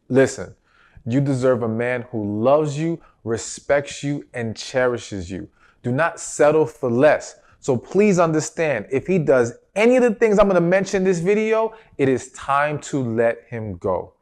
Listen, you deserve a man who loves you, respects you, and cherishes you. Do not settle for less. So please understand, if he does any of the things I'm going to mention in this video, it is time to let him go.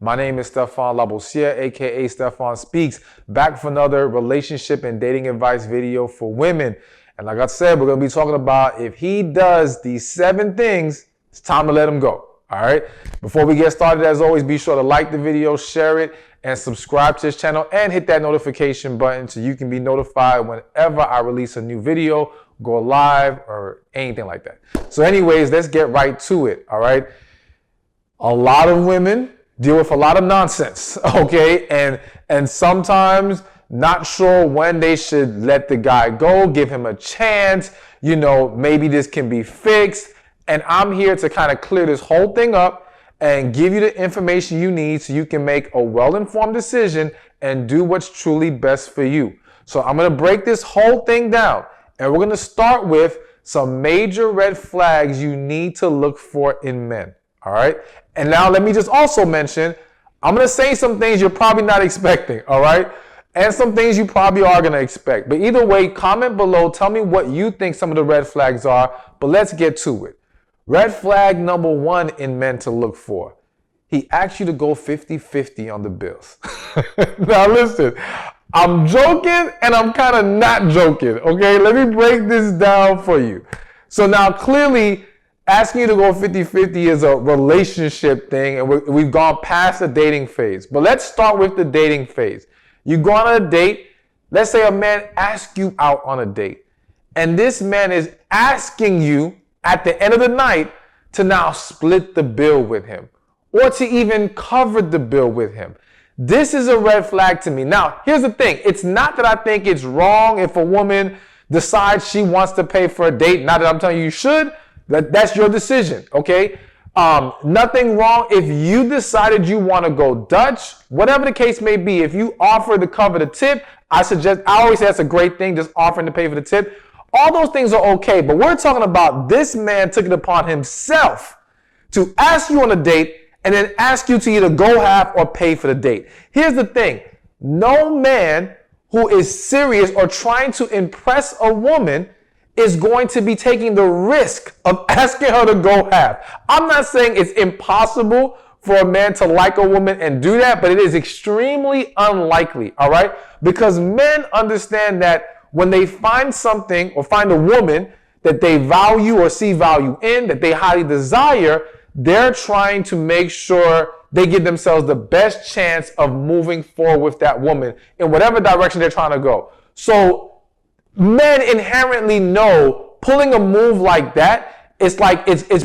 My name is Stephan aka Stephan Speaks, back for another relationship and dating advice video for women. And like I said, we're going to be talking about if he does these 7 things, it's time to let him go. All right. Before we get started, as always, be sure to like the video, share it, and subscribe to this channel and hit that notification button so you can be notified whenever I release a new video, go live, or anything like that. So anyways, let's get right to it. All right. A lot of women deal with a lot of nonsense. Okay. And sometimes not sure when they should let the guy go, give him a chance. You know, maybe this can be fixed. And I'm here to kind of clear this whole thing up and give you the information you need so you can make a well-informed decision and do what's truly best for you. So I'm going to break this whole thing down, and we're going to start with some major red flags you need to look for in men. All right. And now let me just also mention, I'm going to say some things you're probably not expecting. All right. And some things you probably are going to expect. But either way, comment below. Tell me what you think some of the red flags are. But let's get to it. Red flag number 1 in men to look for. He asks you to go 50-50 on the bills. Now listen, I'm joking and I'm kind of not joking. Okay, let me break this down for you. So now clearly asking you to go 50-50 is a relationship thing, and we've gone past the dating phase. But let's start with the dating phase. You go on a date. Let's say a man asks you out on a date, and this man is asking you at the end of the night to now split the bill with him or to even cover the bill with him. This is a red flag to me. Now, here's the thing. It's not that I think it's wrong if a woman decides she wants to pay for a date. Not that I'm telling you should. That's your decision, okay? Nothing wrong if you decided you want to go Dutch, whatever the case may be. If you offer to cover the tip, I always say that's a great thing, just offering to pay for the tip. All those things are okay, but we're talking about this man took it upon himself to ask you on a date and then ask you to either go half or pay for the date. Here's the thing. No man who is serious or trying to impress a woman is going to be taking the risk of asking her to go half. I'm not saying it's impossible for a man to like a woman and do that, but it is extremely unlikely, all right? Because men understand that when they find something or find a woman that they value or see value in, that they highly desire, they're trying to make sure they give themselves the best chance of moving forward with that woman in whatever direction they're trying to go. So men inherently know pulling a move like that, it's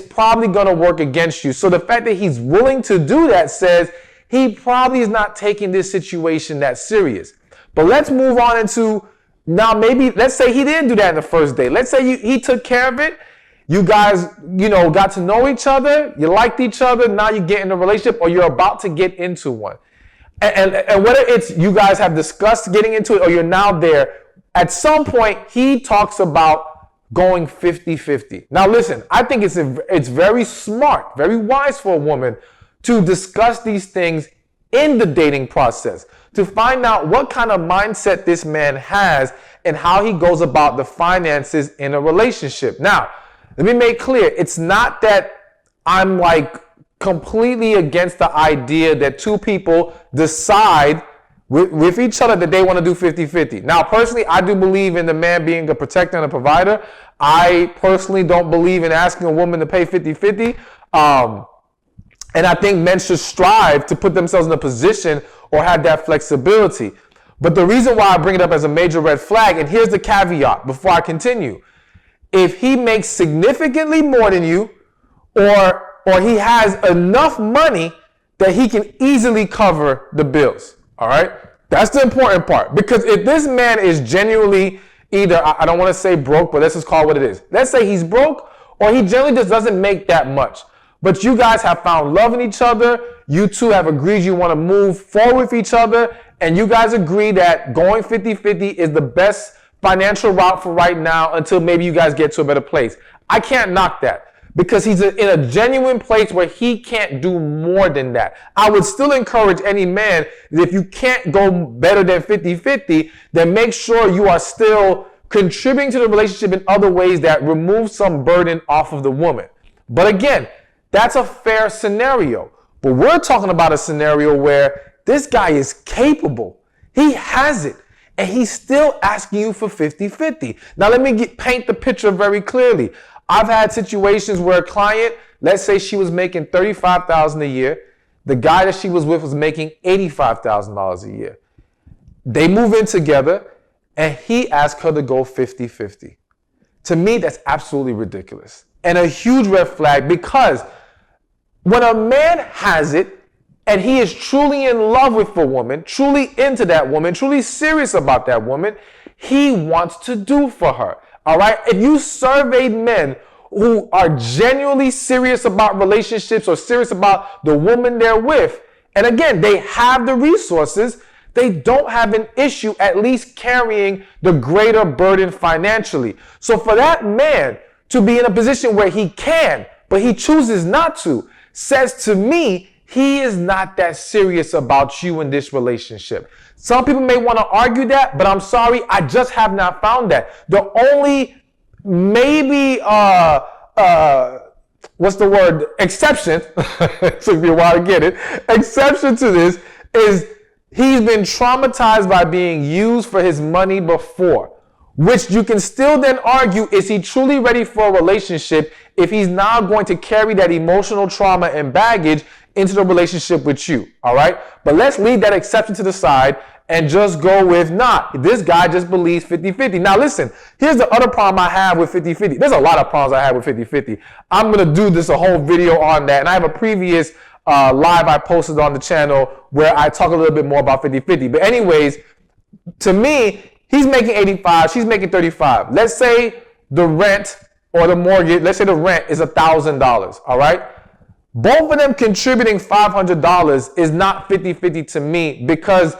probably going to work against you. So the fact that he's willing to do that says he probably is not taking this situation that serious. But let's move on into now, maybe, let's say he didn't do that in the first date. Let's say he took care of it. You guys, got to know each other. You liked each other. Now you get in a relationship or you're about to get into one. And whether it's you guys have discussed getting into it or you're now there, at some point he talks about going 50-50. Now listen, I think it's very smart, very wise for a woman to discuss these things in the dating process, to find out what kind of mindset this man has and how he goes about the finances in a relationship. Now, let me make clear, it's not that I'm completely against the idea that two people decide with each other that they want to do 50-50. Now, personally, I do believe in the man being a protector and a provider. I personally don't believe in asking a woman to pay 50-50. And I think men should strive to put themselves in a position or have that flexibility. But the reason why I bring it up as a major red flag, and here's the caveat before I continue. If he makes significantly more than you, or he has enough money that he can easily cover the bills, all right? That's the important part. Because if this man is genuinely either, I don't want to say broke, but let's just call it what it is. Let's say he's broke, or he generally just doesn't make that much. But you guys have found love in each other. You two have agreed you want to move forward with each other. And you guys agree that going 50-50 is the best financial route for right now until maybe you guys get to a better place. I can't knock that. because he's in a genuine place where he can't do more than that. I would still encourage any man that if you can't go better than 50-50, then make sure you are still contributing to the relationship in other ways that remove some burden off of the woman. But again, that's a fair scenario. But we're talking about a scenario where this guy is capable. He has it. And he's still asking you for 50-50. Now, let me paint the picture very clearly. I've had situations where a client, let's say she was making $35,000 a year. The guy that she was with was making $85,000 a year. They move in together, and he asked her to go 50-50. To me, that's absolutely ridiculous. And a huge red flag, because when a man has it, and he is truly in love with a woman, truly into that woman, truly serious about that woman, he wants to do for her. All right? If you surveyed men who are genuinely serious about relationships or serious about the woman they're with, and again, they have the resources, they don't have an issue at least carrying the greater burden financially. So for that man to be in a position where he can, but he chooses not to, says to me, he is not that serious about you in this relationship. Some people may want to argue that, but I'm sorry, I just have not found that. The only maybe, exception, it took me a while to get it, exception to this is he's been traumatized by being used for his money before, which you can still then argue, is he truly ready for a relationship if he's now going to carry that emotional trauma and baggage into the relationship with you, all right? But let's leave that exception to the side and just go with this guy just believes 50-50. Now listen, here's the other problem I have with 50-50. There's a lot of problems I have with 50-50. I'm gonna do a whole video on that, and I have a previous live I posted on the channel where I talk a little bit more about 50-50. But anyways, to me, he's making 85, she's making 35. Let's say the rent or the mortgage, let's say the rent is $1,000, all right? Both of them contributing $500 is not 50-50 to me, because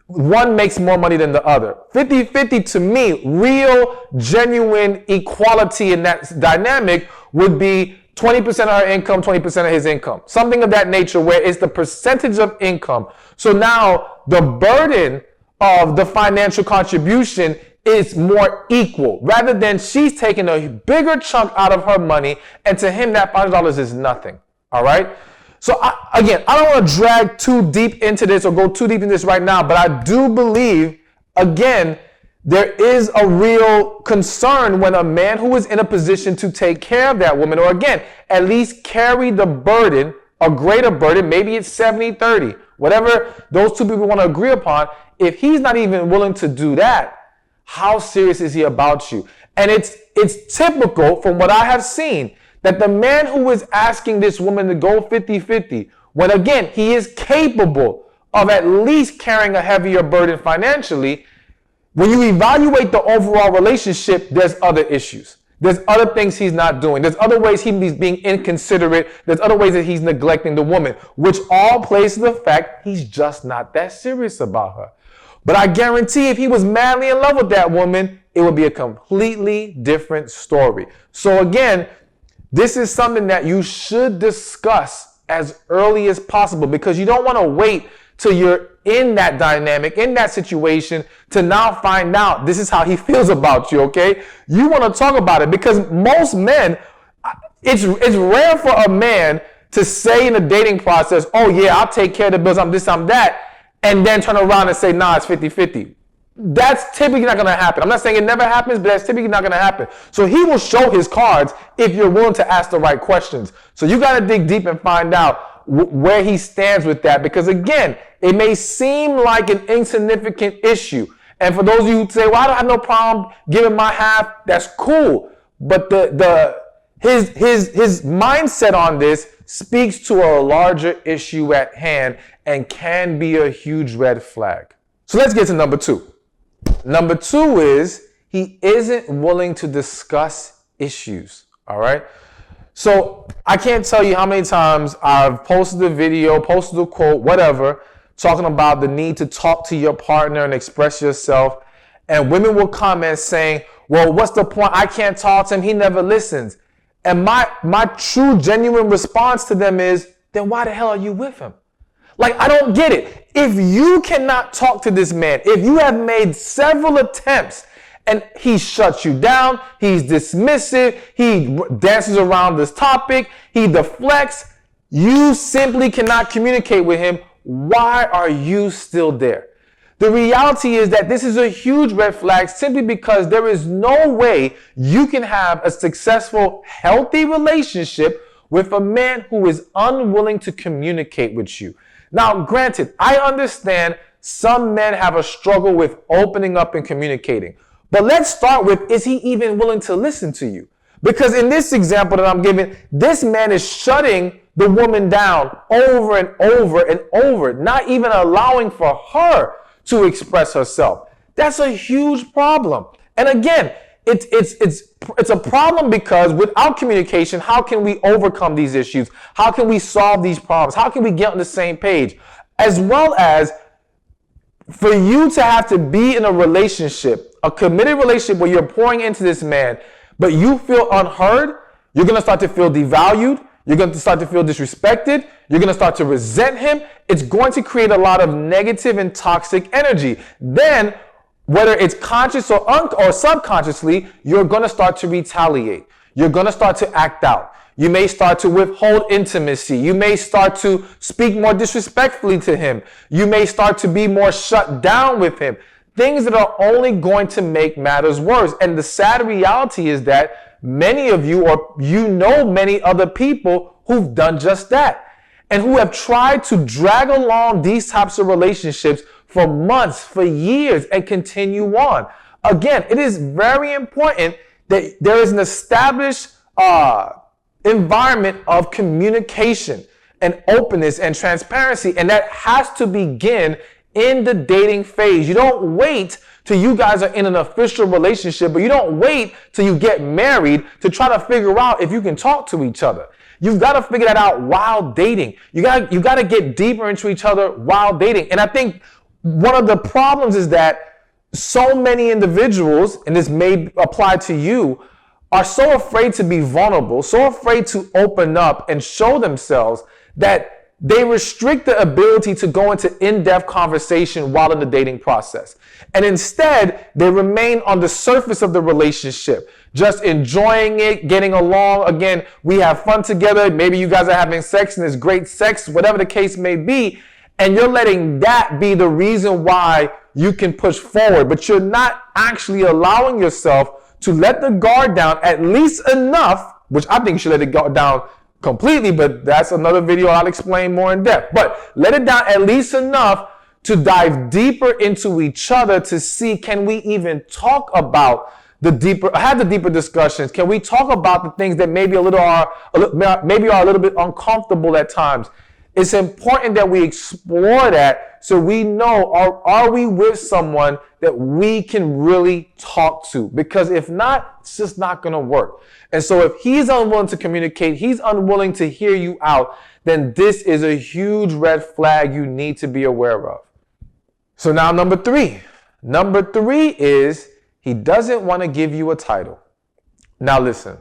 one makes more money than the other. 50-50 to me, real, genuine equality in that dynamic would be 20% of her income, 20% of his income. Something of that nature where it's the percentage of income. So now the burden of the financial contribution is more equal, rather than she's taking a bigger chunk out of her money, and to him that $500 is nothing. All right. So I don't want to drag too deep into this or go too deep in this right now, but I do believe, again, there is a real concern when a man who is in a position to take care of that woman, or again, at least carry the burden, a greater burden, maybe it's 70-30, whatever those two people want to agree upon. If he's not even willing to do that, how serious is he about you? And it's typical from what I have seen that the man who is asking this woman to go 50-50, when again, he is capable of at least carrying a heavier burden financially, when you evaluate the overall relationship, there's other issues. There's other things he's not doing. There's other ways he's being inconsiderate. There's other ways that he's neglecting the woman, which all plays to the fact he's just not that serious about her. But I guarantee if he was madly in love with that woman, it would be a completely different story. So again, this is something that you should discuss as early as possible, because you don't want to wait till you're in that dynamic, in that situation, to now find out this is how he feels about you, okay? You want to talk about it, because most men, it's rare for a man to say in the dating process, oh yeah, I'll take care of the bills, I'm this, I'm that, and then turn around and say, nah, it's 50-50. That's typically not going to happen. I'm not saying it never happens, but that's typically not going to happen. So he will show his cards if you're willing to ask the right questions. So you got to dig deep and find out where he stands with that, because again, it may seem like an insignificant issue. And for those of you who say, well, I don't have no problem giving my half, that's cool. But his mindset on this speaks to a larger issue at hand and can be a huge red flag. So let's get to number two. Number two is he isn't willing to discuss issues, all right? So I can't tell you how many times I've posted a video, posted a quote, whatever, talking about the need to talk to your partner and express yourself. And women will comment saying, well, what's the point? I can't talk to him. He never listens. And my true, genuine response to them is, then why the hell are you with him? Like, I don't get it. If you cannot talk to this man, if you have made several attempts and he shuts you down, he's dismissive, he dances around this topic, he deflects, you simply cannot communicate with him, why are you still there? The reality is that this is a huge red flag simply because there is no way you can have a successful, healthy relationship with a man who is unwilling to communicate with you. Now, granted, I understand some men have a struggle with opening up and communicating. But let's start with, is he even willing to listen to you? Because in this example that I'm giving, this man is shutting the woman down over and over and over, not even allowing for her to express herself. That's a huge problem. And again, it's a problem because without communication, how can we overcome these issues? How can we solve these problems? How can we get on the same page? As well as for you to have to be in a relationship, a committed relationship where you're pouring into this man, but you feel unheard, you're going to start to feel devalued. You're going to start to feel disrespected. You're going to start to resent him. It's going to create a lot of negative and toxic energy. Then, whether it's conscious or subconsciously, you're going to start to retaliate. You're going to start to act out. You may start to withhold intimacy. You may start to speak more disrespectfully to him. You may start to be more shut down with him. Things that are only going to make matters worse. And the sad reality is that many of you, or you know many other people who've done just that and who have tried to drag along these types of relationships for months, for years, and continue on. Again, it is very important that there is an established environment of communication and openness and transparency, and that has to begin in the dating phase. You don't wait till you guys are in an official relationship, but you don't wait till you get married to try to figure out if you can talk to each other. You've got to figure that out while dating. You got to get deeper into each other while dating. And I think one of the problems is that so many individuals, and this may apply to you, are so afraid to be vulnerable, so afraid to open up and show themselves that they restrict the ability to go into in-depth conversation while in the dating process. And instead, they remain on the surface of the relationship, just enjoying it, getting along. Again, we have fun together. Maybe you guys are having sex and it's great sex, whatever the case may be. And you're letting that be the reason why you can push forward. But you're not actually allowing yourself to let the guard down at least enough, which I think you should let it go down completely, but that's another video I'll explain more in depth. But let it down at least enough to dive deeper into each other to see, can we even talk about have the deeper discussions? Can we talk about the things that maybe are a little bit uncomfortable at times? It's important that we explore that so we know, are we with someone that we can really talk to? Because if not, it's just not going to work. And so if he's unwilling to communicate, he's unwilling to hear you out, then this is a huge red flag you need to be aware of. So now number three. Number three is he doesn't want to give you a title. Now listen.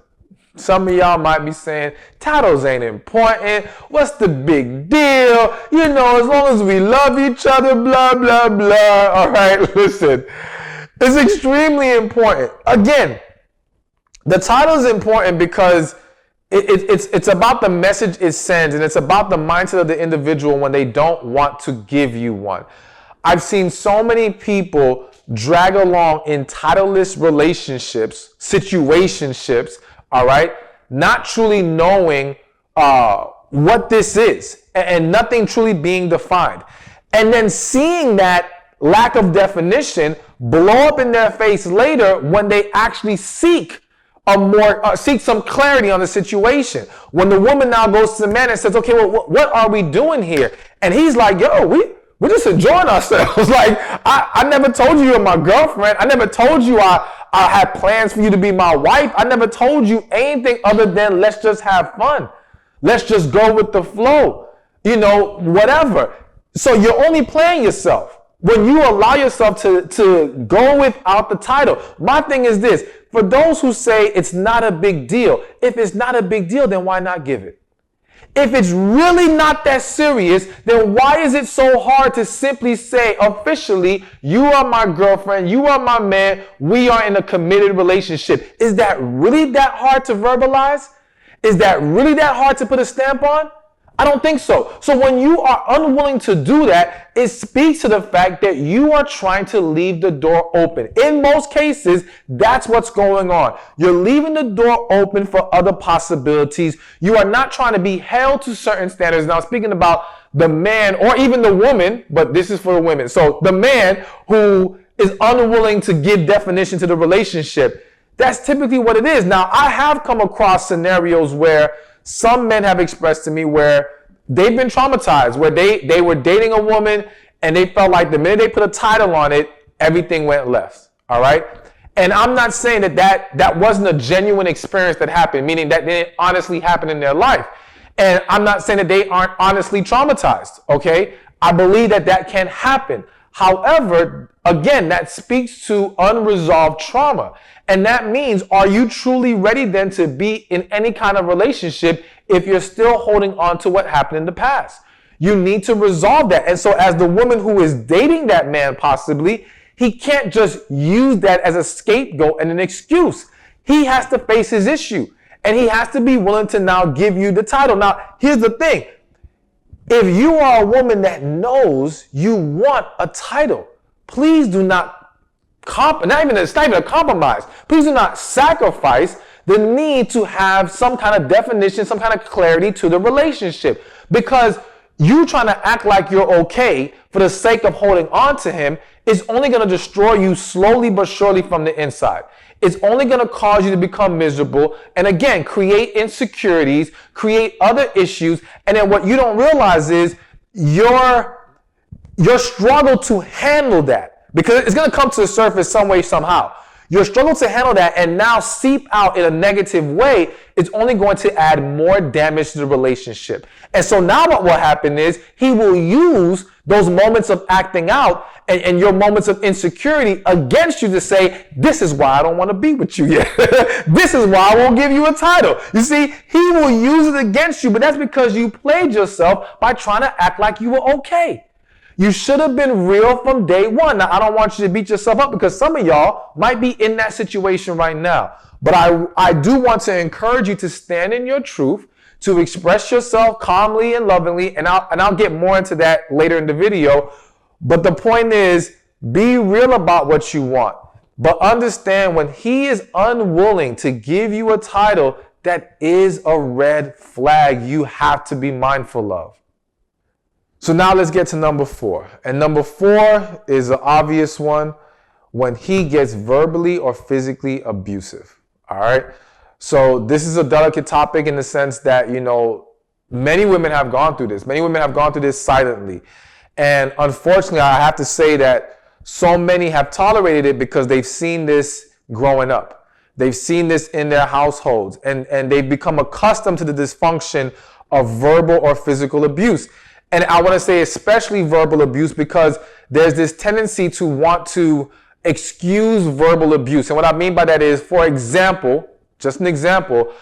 Some of y'all might be saying, titles ain't important. What's the big deal? You know, as long as we love each other, blah, blah, blah. All right, listen. It's extremely important. Again, the title is important because it's about the message it sends, and it's about the mindset of the individual when they don't want to give you one. I've seen so many people drag along in titleless relationships, situationships, all right, not truly knowing what this is and nothing truly being defined. And then seeing that lack of definition blow up in their face later when they actually seek some clarity on the situation. When the woman now goes to the man and says, okay, well, what are we doing here? And he's like, yo, we're just enjoying ourselves. Like, I never told you you're my girlfriend. I never told you I had plans for you to be my wife. I never told you anything other than let's just have fun. Let's just go with the flow. You know, whatever. So you're only playing yourself. when you allow yourself to go without the title. My thing is this, for those who say it's not a big deal, if it's not a big deal, then why not give it? If it's really not that serious, then why is it so hard to simply say officially, you are my girlfriend, you are my man, we are in a committed relationship? Is that really that hard to verbalize? Is that really that hard to put a stamp on? I don't think so. So when you are unwilling to do that, it speaks to the fact that you are trying to leave the door open. In most cases, that's what's going on. You're leaving the door open for other possibilities. You are not trying to be held to certain standards. Now, speaking about the man or even the woman, but this is for the women. So the man who is unwilling to give definition to the relationship, that's typically what it is. Now, I have come across scenarios where some men have expressed to me where they've been traumatized, where they were dating a woman and they felt like the minute they put a title on it, everything went left. All right. And I'm not saying that wasn't a genuine experience that happened, meaning that didn't honestly happen in their life. And I'm not saying that they aren't honestly traumatized. Okay. I believe that can happen. However, again, that speaks to unresolved trauma. And that means, are you truly ready then to be in any kind of relationship if you're still holding on to what happened in the past? You need to resolve that. And so as the woman who is dating that man possibly, he can't just use that as a scapegoat and an excuse. He has to face his issue. And he has to be willing to now give you the title. Now, here's the thing. If you are a woman that knows you want a title, please do not it's not even a compromise. Please do not sacrifice the need to have some kind of definition, some kind of clarity to the relationship. Because you trying to act like you're okay for the sake of holding on to him is only going to destroy you slowly but surely from the inside. It's only going to cause you to become miserable and again, create insecurities, create other issues. And then what you don't realize is your struggle to handle that. Because it's going to come to the surface some way, somehow. Your struggle to handle that and now seep out in a negative way is only going to add more damage to the relationship. And so now what will happen is he will use those moments of acting out and your moments of insecurity against you to say, this is why I don't want to be with you yet. This is why I won't give you a title. You see, he will use it against you, but that's because you played yourself by trying to act like you were okay. You should have been real from day one. Now, I don't want you to beat yourself up because some of y'all might be in that situation right now. But I do want to encourage you to stand in your truth, to express yourself calmly and lovingly, and I'll get more into that later in the video. But the point is, be real about what you want. But understand when he is unwilling to give you a title, that is a red flag you have to be mindful of. So now let's get to number 4. And number 4 is an obvious one, when he gets verbally or physically abusive. All right. So this is a delicate topic in the sense that, many women have gone through this. Many women have gone through this silently. And unfortunately, I have to say that so many have tolerated it because they've seen this growing up. They've seen this in their households and they've become accustomed to the dysfunction of verbal or physical abuse. And I want to say especially verbal abuse because there's this tendency to want to excuse verbal abuse. And what I mean by that is, for example, just an example,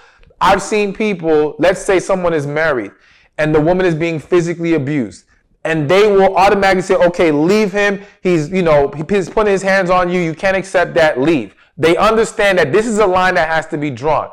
I've seen people, let's say someone is married and the woman is being physically abused. And they will automatically say, okay, leave him. He's putting his hands on you. You can't accept that. Leave. They understand that this is a line that has to be drawn.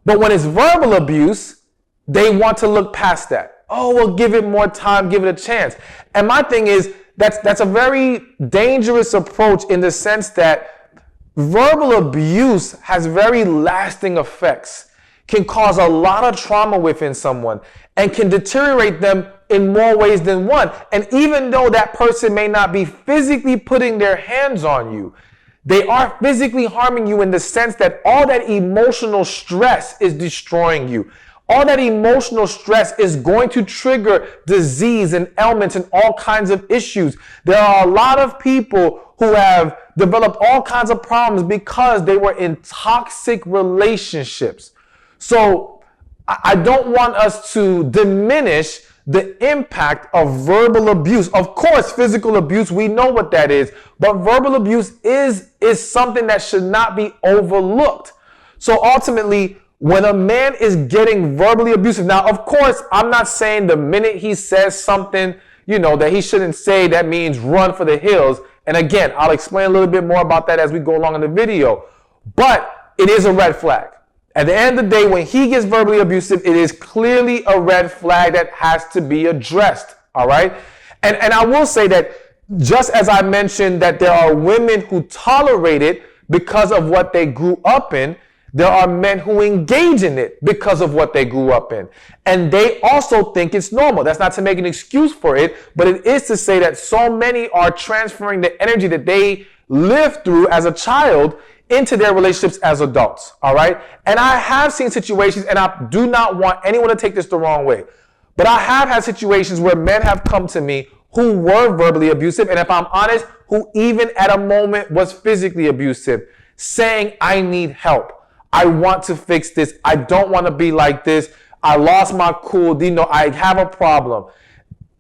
But when it's verbal abuse, they want to look past that. Oh, well, give it more time, give it a chance. And my thing is, that's a very dangerous approach in the sense that verbal abuse has very lasting effects, can cause a lot of trauma within someone, and can deteriorate them in more ways than one. And even though that person may not be physically putting their hands on you, they are physically harming you in the sense that all that emotional stress is destroying you. All that emotional stress is going to trigger disease and ailments and all kinds of issues. There are a lot of people who have developed all kinds of problems because they were in toxic relationships. So I don't want us to diminish the impact of verbal abuse. Of course, physical abuse, we know what that is, but verbal abuse is something that should not be overlooked. So ultimately, when a man is getting verbally abusive, now, of course, I'm not saying the minute he says something, that he shouldn't say, that means run for the hills. And again, I'll explain a little bit more about that as we go along in the video. But it is a red flag. At the end of the day, when he gets verbally abusive, it is clearly a red flag that has to be addressed. All right. And I will say that just as I mentioned that there are women who tolerate it because of what they grew up in, there are men who engage in it because of what they grew up in. And they also think it's normal. That's not to make an excuse for it, but it is to say that so many are transferring the energy that they lived through as a child into their relationships as adults. All right. And I have seen situations, and I do not want anyone to take this the wrong way, but I have had situations where men have come to me who were verbally abusive. And if I'm honest, who even at a moment was physically abusive, saying, I need help. I want to fix this. I don't want to be like this. I lost my cool. I have a problem.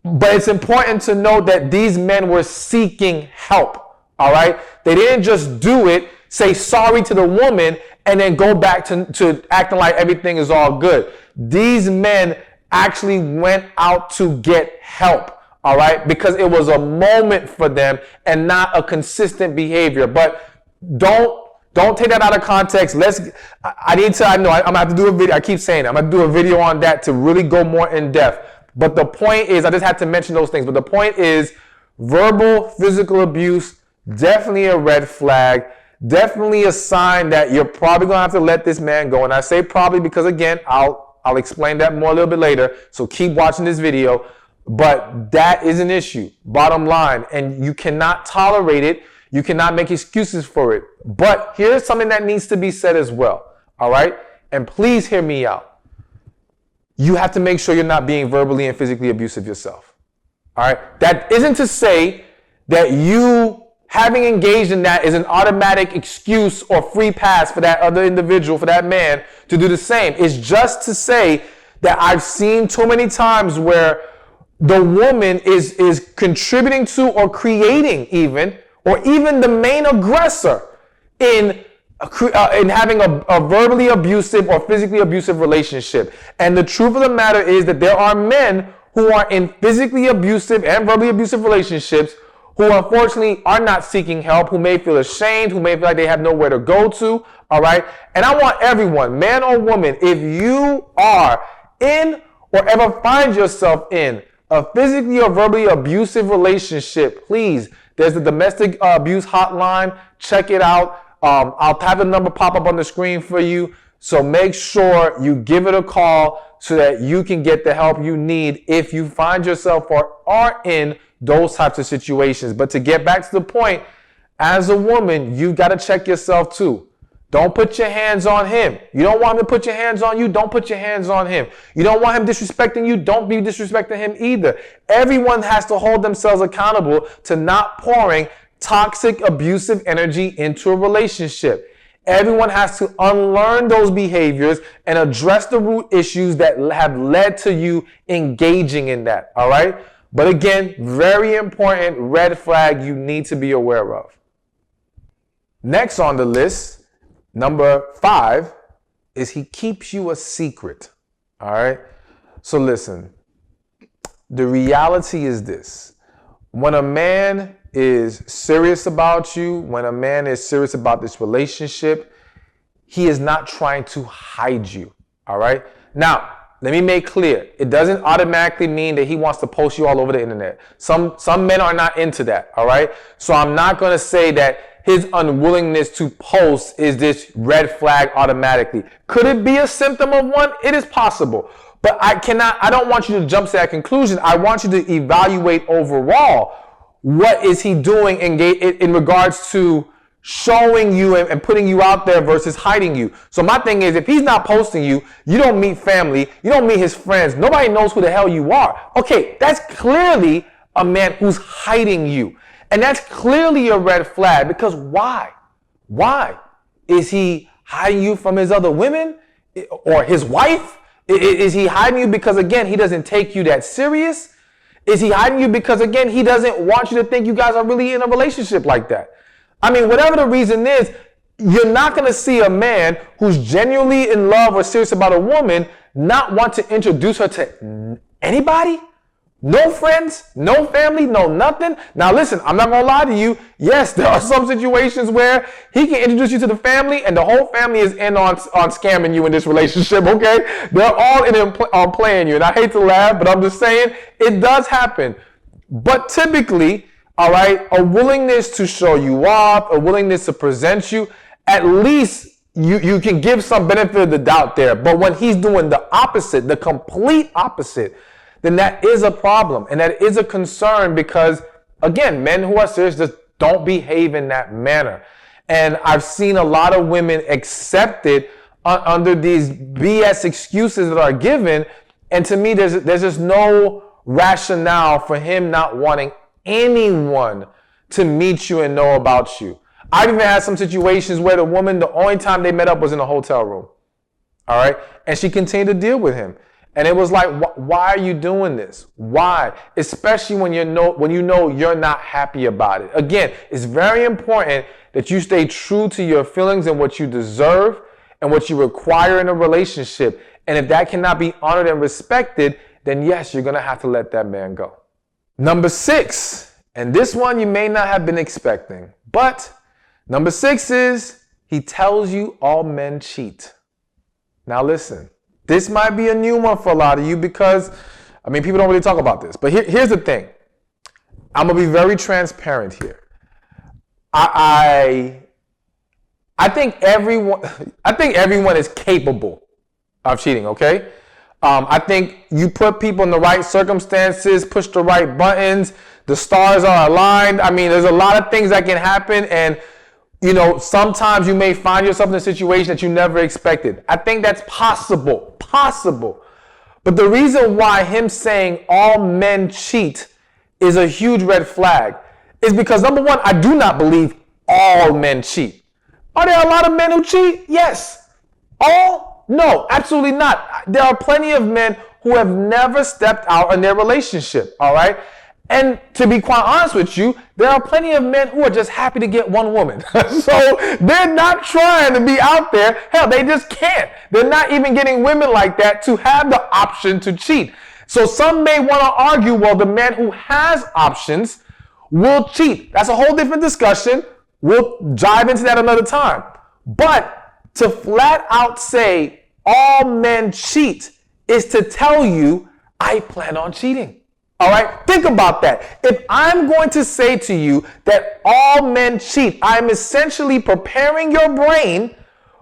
But it's important to know that these men were seeking help. All right. They didn't just do it, say sorry to the woman, and then go back to acting like everything is all good. These men actually went out to get help. All right. Because it was a moment for them and not a consistent behavior. But don't take that out of context. I know I'm gonna have to do a video. I keep saying it. I'm gonna do a video on that to really go more in depth. But the point is, I just had to mention those things. But the point is, verbal, physical abuse, definitely a red flag. Definitely a sign that you're probably gonna have to let this man go. And I say probably because, again, I'll explain that more a little bit later. So keep watching this video. But that is an issue, bottom line. And you cannot tolerate it. You cannot make excuses for it. But here's something that needs to be said as well. All right? And please hear me out. You have to make sure you're not being verbally and physically abusive yourself. All right? That isn't to say that you having engaged in that is an automatic excuse or free pass for that other individual, for that man to do the same. It's just to say that I've seen too many times where the woman is contributing to or creating or even the main aggressor in having a verbally abusive or physically abusive relationship. And the truth of the matter is that there are men who are in physically abusive and verbally abusive relationships who unfortunately are not seeking help, who may feel ashamed, who may feel like they have nowhere to go to. All right. And I want everyone, man or woman, if you are in or ever find yourself in a physically or verbally abusive relationship, please, there's the domestic abuse hotline. Check it out. I'll have the number pop up on the screen for you. So make sure you give it a call so that you can get the help you need if you find yourself or are in those types of situations. But to get back to the point, as a woman, you got to check yourself too. Don't put your hands on him. You don't want him to put your hands on you. Don't put your hands on him. You don't want him disrespecting you. Don't be disrespecting him either. Everyone has to hold themselves accountable to not pouring toxic, abusive energy into a relationship. Everyone has to unlearn those behaviors and address the root issues that have led to you engaging in that. All right. But again, very important red flag you need to be aware of. Next on the list, number 5, is he keeps you a secret. All right. So listen, the reality is this. When a man is serious about you, when a man is serious about this relationship, he is not trying to hide you. All right. Now, let me make clear. It doesn't automatically mean that he wants to post you all over the internet. Some men are not into that. All right. So I'm not going to say that his unwillingness to post is this red flag automatically. Could it be a symptom of one? It is possible. But I don't want you to jump to that conclusion. I want you to evaluate overall. What is he doing in regards to showing you and putting you out there versus hiding you? So my thing is, if he's not posting you, you don't meet family, you don't meet his friends, nobody knows who the hell you are. Okay, that's clearly a man who's hiding you. And that's clearly a red flag, because why? Why? Is he hiding you from his other women or his wife? Is he hiding you because, again, he doesn't take you that serious? Is he hiding you because, again, he doesn't want you to think you guys are really in a relationship like that? I mean, whatever the reason is, you're not going to see a man who's genuinely in love or serious about a woman not want to introduce her to anybody. No friends, no family, no nothing. Now listen, I'm not going to lie to you. Yes, there are some situations where he can introduce you to the family and the whole family is in on scamming you in this relationship, okay? They're all in on playing you. And I hate to laugh, but I'm just saying it does happen. But typically, all right, a willingness to show you off, a willingness to present you, at least you can give some benefit of the doubt there. But when he's doing the opposite, the complete opposite, then that is a problem. And that is a concern because, again, men who are serious just don't behave in that manner. And I've seen a lot of women accept it under these BS excuses that are given. And to me, there's just no rationale for him not wanting anyone to meet you and know about you. I've even had some situations where the woman, the only time they met up was in a hotel room. All right. And she continued to deal with him. And it was like, why are you doing this? Why? Especially when you know you're not happy about it. Again, it's very important that you stay true to your feelings and what you deserve and what you require in a relationship. And if that cannot be honored and respected, then yes, you're going to have to let that man go. Number 6, and this one you may not have been expecting, but number 6 is he tells you all men cheat. Now listen. This might be a new one for a lot of you because, I mean, people don't really talk about this. But here's the thing. I'm going to be very transparent here. I think everyone is capable of cheating, okay? I think you put people in the right circumstances, push the right buttons, the stars are aligned. I mean, there's a lot of things that can happen, and you know, sometimes you may find yourself in a situation that you never expected. I think that's possible. But the reason why him saying all men cheat is a huge red flag is because, number one, I do not believe all men cheat. Are there a lot of men who cheat? Yes. All? No, absolutely not. There are plenty of men who have never stepped out in their relationship, all right? And to be quite honest with you, there are plenty of men who are just happy to get one woman. So they're not trying to be out there. Hell, they just can't. They're not even getting women like that to have the option to cheat. So some may want to argue, well, the man who has options will cheat. That's a whole different discussion. We'll dive into that another time. But to flat out say all men cheat is to tell you, I plan on cheating. All right, think about that. If I'm going to say to you that all men cheat, I'm essentially preparing your brain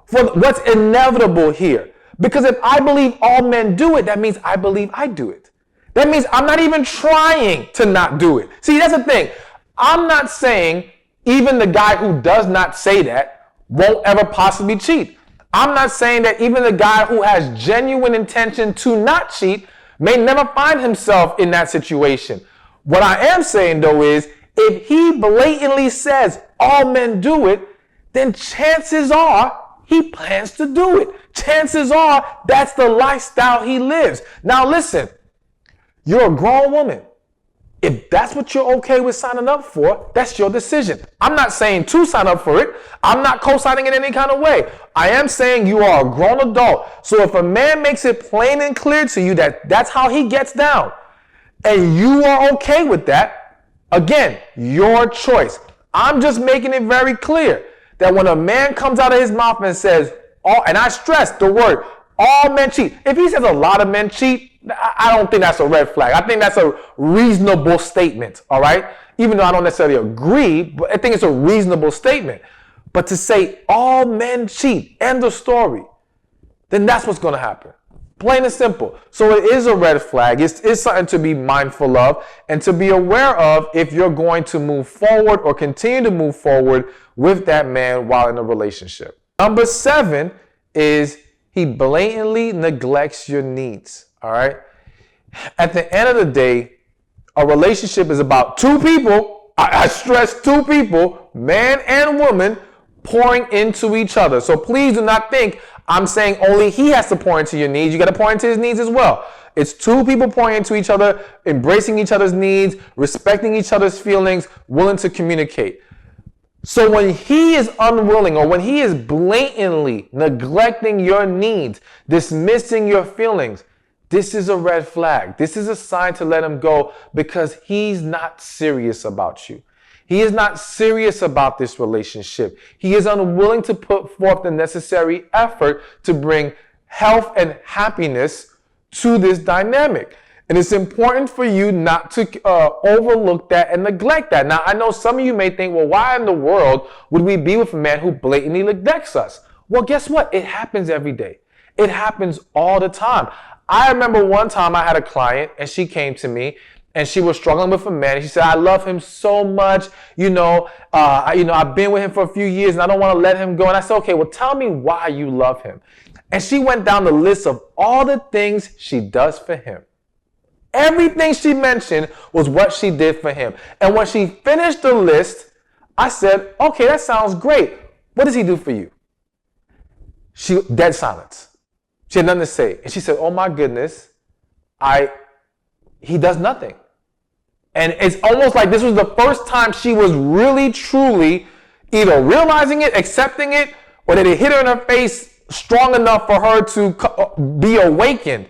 for what's inevitable here. Because if I believe all men do it, that means I believe I do it. That means I'm not even trying to not do it. See, that's the thing. I'm not saying even the guy who does not say that won't ever possibly cheat. I'm not saying that even the guy who has genuine intention to not cheat may never find himself in that situation. What I am saying, though, is if he blatantly says all men do it, then chances are he plans to do it. Chances are that's the lifestyle he lives. Now, listen, you're a grown woman. If that's what you're okay with signing up for, that's your decision. I'm not saying to sign up for it. I'm not co-signing in any kind of way. I am saying you are a grown adult. So if a man makes it plain and clear to you that that's how he gets down, and you are okay with that, again, your choice. I'm just making it very clear that when a man comes out of his mouth and says, and I stress the word, all men cheat. If he says a lot of men cheat, I don't think that's a red flag. I think that's a reasonable statement, all right? Even though I don't necessarily agree, but I think it's a reasonable statement. But to say all men cheat, end of story, then that's what's going to happen. Plain and simple. So it is a red flag. It's something to be mindful of and to be aware of if you're going to move forward or continue to move forward with that man while in a relationship. Number 7 is he blatantly neglects your needs. All right. At the end of the day, a relationship is about two people. I stress two people, man and woman, pouring into each other. So please do not think I'm saying only he has to pour into your needs. You got to pour into his needs as well. It's two people pouring into each other, embracing each other's needs, respecting each other's feelings, willing to communicate. So when he is unwilling, or when he is blatantly neglecting your needs, dismissing your feelings, this is a red flag. This is a sign to let him go, because he's not serious about you. He is not serious about this relationship. He is unwilling to put forth the necessary effort to bring health and happiness to this dynamic. And it's important for you not to overlook that and neglect that. Now, I know some of you may think, well, why in the world would we be with a man who blatantly neglects us? Well, guess what? It happens every day. It happens all the time. I remember one time I had a client and she came to me and she was struggling with a man. And she said, I love him so much. I've been with him for a few years and I don't want to let him go. And I said, okay, well, tell me why you love him. And she went down the list of all the things she does for him. Everything she mentioned was what she did for him. And when she finished the list, I said, okay, that sounds great. What does he do for you? She dead silence. She had nothing to say. And she said, oh my goodness, he does nothing. And it's almost like this was the first time she was really, truly either realizing it, accepting it, or that it hit her in her face strong enough for her to be awakened.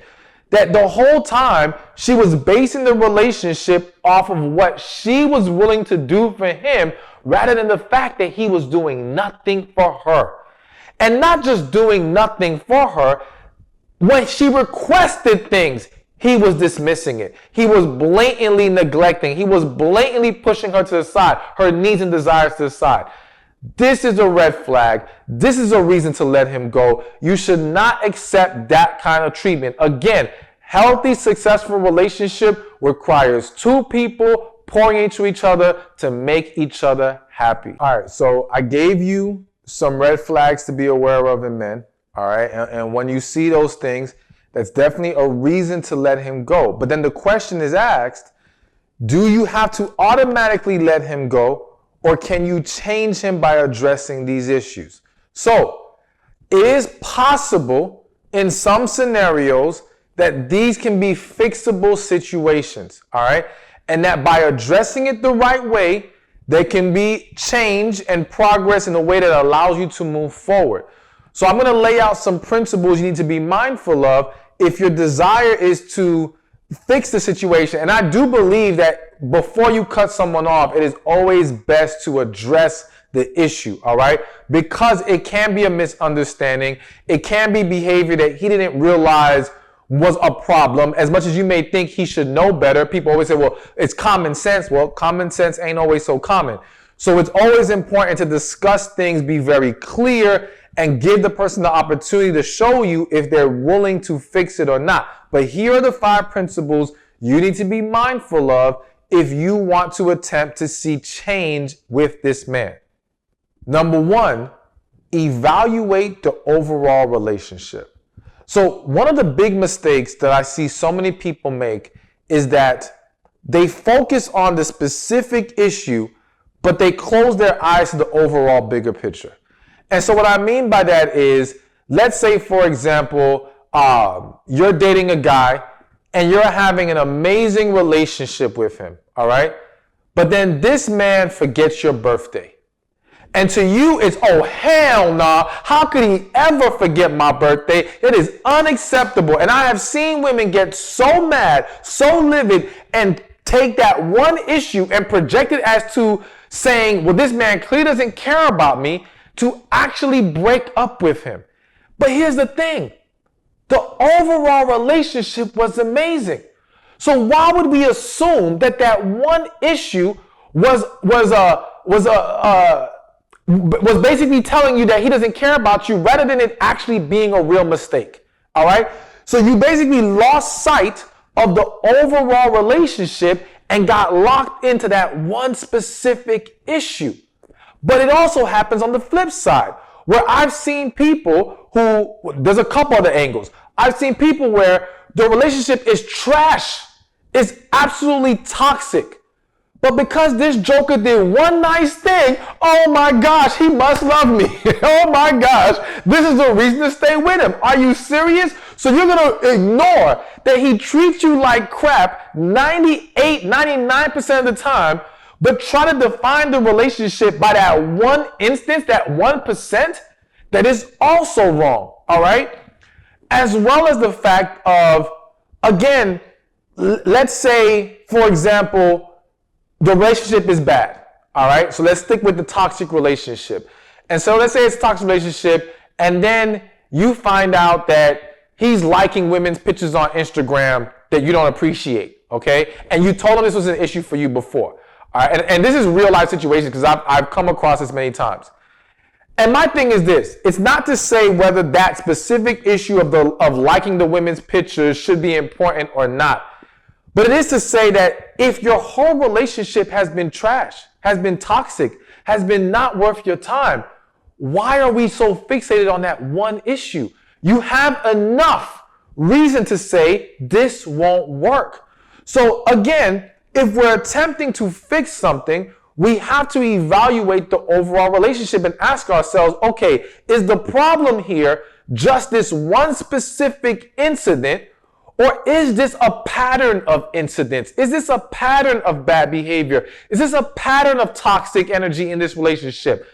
That the whole time she was basing the relationship off of what she was willing to do for him, rather than the fact that he was doing nothing for her. And not just doing nothing for her, when she requested things, he was dismissing it. He was blatantly neglecting. He was blatantly pushing her to the side, her needs and desires to the side. This is a red flag. This is a reason to let him go. You should not accept that kind of treatment. Again, healthy, successful relationship requires two people pouring into each other to make each other happy. All right, so I gave you some red flags to be aware of in men. All right, and when you see those things, that's definitely a reason to let him go. But then the question is asked, do you have to automatically let him go? Or can you change him by addressing these issues? So, it is possible in some scenarios that these can be fixable situations, all right? And that by addressing it the right way, there can be change and progress in a way that allows you to move forward. So I'm going to lay out some principles you need to be mindful of if your desire is to fix the situation. And I do believe that before you cut someone off, it is always best to address the issue, all right? Because it can be a misunderstanding. It can be behavior that he didn't realize was a problem. As much as you may think he should know better, people always say, well, it's common sense. Well, common sense ain't always so common. So it's always important to discuss things, be very clear, and give the person the opportunity to show you if they're willing to fix it or not. But here are the 5 principles you need to be mindful of if you want to attempt to see change with this man. Number 1, evaluate the overall relationship. So one of the big mistakes that I see so many people make is that they focus on the specific issue, but they close their eyes to the overall bigger picture. And so what I mean by that is, let's say, for example, you're dating a guy and you're having an amazing relationship with him, all right? But then this man forgets your birthday. And to you, it's, oh, hell nah. How could he ever forget my birthday? It is unacceptable. And I have seen women get so mad, so livid, and take that one issue and project it as to saying, well, this man clearly doesn't care about me, to actually break up with him. But here's the thing. The overall relationship was amazing. So why would we assume that that one issue was basically telling you that he doesn't care about you, rather than it actually being a real mistake? All right? So you basically lost sight of the overall relationship and got locked into that one specific issue. But it also happens on the flip side, where I've seen people who, there's a couple other angles. I've seen people where the relationship is trash, is absolutely toxic. But because this joker did one nice thing, oh my gosh, he must love me. Oh my gosh, this is a reason to stay with him. Are you serious? So you're going to ignore that he treats you like crap 98, 99% of the time, but try to define the relationship by that one instance, that 1%, that is also wrong, all right? As well as the fact of, again, let's say, for example, the relationship is bad, all right? So let's stick with the toxic relationship. And so let's say it's a toxic relationship, and then you find out that he's liking women's pictures on Instagram that you don't appreciate, okay? And you told him this was an issue for you before, all right? And this is real life situations because I've come across this many times. And my thing is this, it's not to say whether that specific issue of liking the women's pictures should be important or not. But it is to say that if your whole relationship has been trash, has been toxic, has been not worth your time, why are we so fixated on that one issue? You have enough reason to say this won't work. So again, if we're attempting to fix something, we have to evaluate the overall relationship and ask ourselves, okay, is the problem here just this one specific incident? Or is this a pattern of incidents? Is this a pattern of bad behavior? Is this a pattern of toxic energy in this relationship?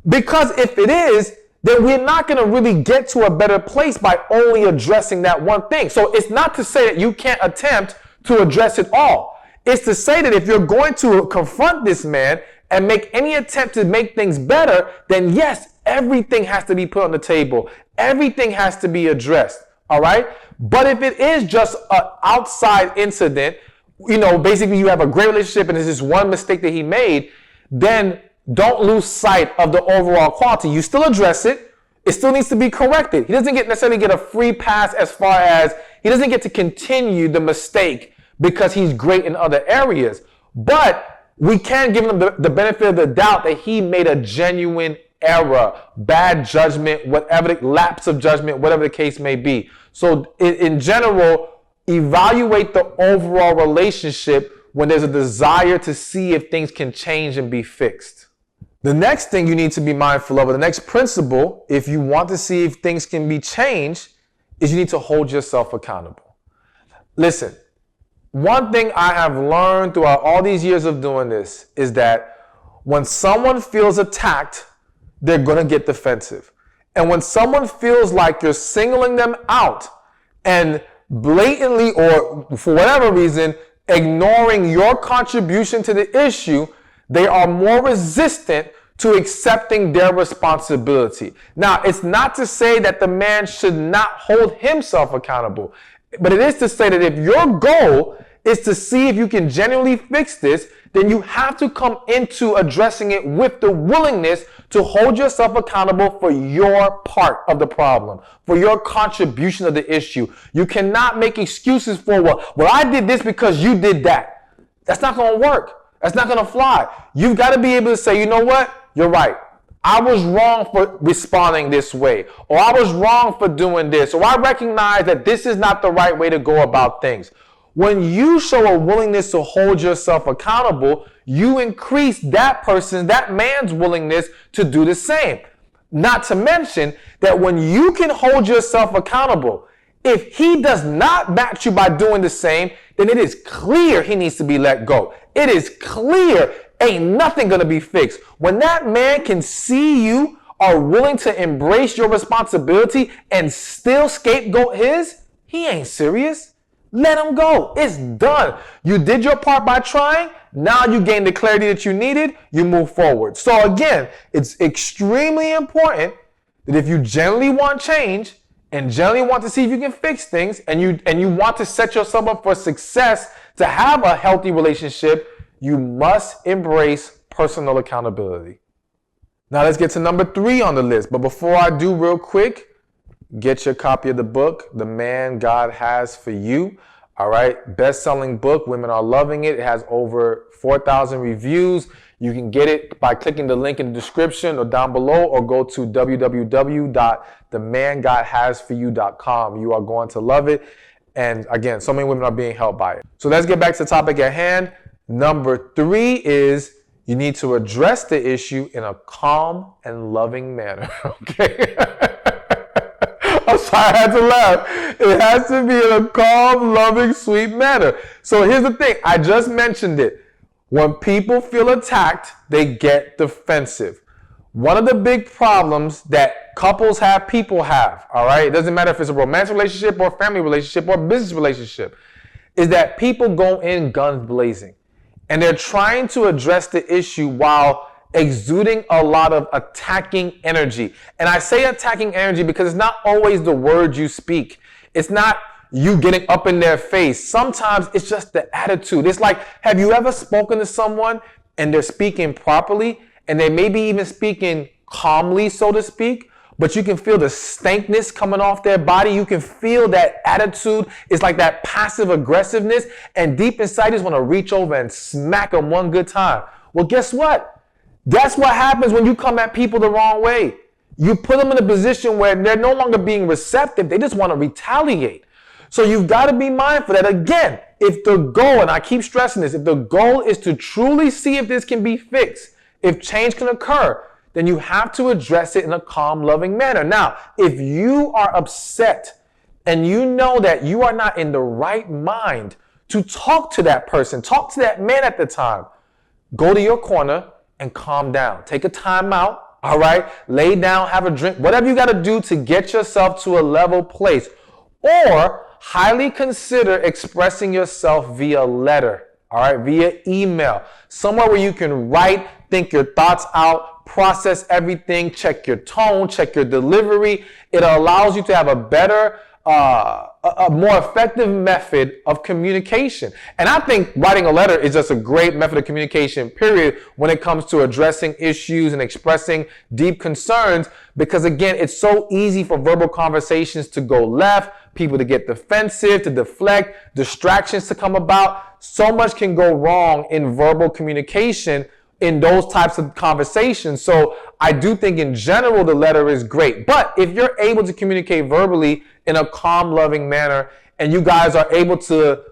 Because if it is, then we're not going to really get to a better place by only addressing that one thing. So it's not to say that you can't attempt to address it all. It's to say that if you're going to confront this man and make any attempt to make things better, then yes, everything has to be put on the table. Everything has to be addressed. All right. But if it is just an outside incident, basically you have a great relationship and it's just one mistake that he made, then don't lose sight of the overall quality. You still address it. It still needs to be corrected. He doesn't necessarily get a free pass as far as he doesn't get to continue the mistake because he's great in other areas. But we can give him the benefit of the doubt that he made a genuine error, bad judgment, whatever, lapse of judgment, whatever the case may be. So in general, evaluate the overall relationship when there's a desire to see if things can change and be fixed. The next thing you need to be mindful of, or the next principle, if you want to see if things can be changed, is you need to hold yourself accountable. Listen, one thing I have learned throughout all these years of doing this is that when someone feels attacked, they're going to get defensive. And when someone feels like you're singling them out and blatantly or for whatever reason ignoring your contribution to the issue, they are more resistant to accepting their responsibility. Now, it's not to say that the man should not hold himself accountable, but it is to say that if your goal is to see if you can genuinely fix this, then you have to come into addressing it with the willingness to hold yourself accountable for your part of the problem, for your contribution of the issue. You cannot make excuses for, well, I did this because you did that. That's not going to work. That's not going to fly. You've got to be able to say, you know what? You're right. I was wrong for responding this way, or I was wrong for doing this, or I recognize that this is not the right way to go about things. When you show a willingness to hold yourself accountable, you increase that man's willingness to do the same. Not to mention that when you can hold yourself accountable, if he does not match you by doing the same, then it is clear he needs to be let go. It is clear ain't nothing going to be fixed. When that man can see you are willing to embrace your responsibility and still scapegoat his, he ain't serious. Let him go. It's done. You did your part by trying. Now you gain the clarity that you needed. You move forward. So again, it's extremely important that if you genuinely want change and genuinely want to see if you can fix things and you want to set yourself up for success to have a healthy relationship, you must embrace personal accountability. Now let's get to number 3 on the list. But before I do, real quick, get your copy of the book, The Man God Has for You. All right. Best-selling book. Women are loving it. It has over 4,000 reviews. You can get it by clicking the link in the description or down below, or go to www.themangodhasforyou.com. You are going to love it. And again, so many women are being helped by it. So let's get back to the topic at hand. Number 3 is you need to address the issue in a calm and loving manner, okay? I'm sorry, I had to laugh. It has to be in a calm, loving, sweet manner. So here's the thing. I just mentioned it. When people feel attacked, they get defensive. One of the big problems that couples have, people have, all right? It doesn't matter if it's a romantic relationship or family relationship or business relationship, is that people go in guns blazing. And they're trying to address the issue while exuding a lot of attacking energy. And I say attacking energy because it's not always the words you speak. It's not you getting up in their face. Sometimes it's just the attitude. It's like, have you ever spoken to someone and they're speaking properly and they may be even speaking calmly, so to speak, but you can feel the stankness coming off their body. You can feel that attitude. It's like that passive aggressiveness. And deep inside, you just want to reach over and smack them one good time. Well, guess what? That's what happens when you come at people the wrong way. You put them in a position where they're no longer being receptive. They just want to retaliate. So you've got to be mindful that, again, if the goal, and I keep stressing this, if the goal is to truly see if this can be fixed, if change can occur, then you have to address it in a calm, loving manner. Now, if you are upset and you know that you are not in the right mind to talk to that person, talk to that man at the time, go to your corner and calm down. Take a time out, all right? Lay down, have a drink, whatever you got to do to get yourself to a level place. Or highly consider expressing yourself via letter, all right, via email, somewhere where you can write, think your thoughts out, process everything, check your tone, check your delivery. It allows you to have a better, a more effective method of communication. And I think writing a letter is just a great method of communication, period, when it comes to addressing issues and expressing deep concerns, because again, it's so easy for verbal conversations to go left, people to get defensive, to deflect, distractions to come about. So much can go wrong in verbal communication in those types of conversations. So I do think in general the letter is great. But if you're able to communicate verbally in a calm, loving manner, and you guys are able to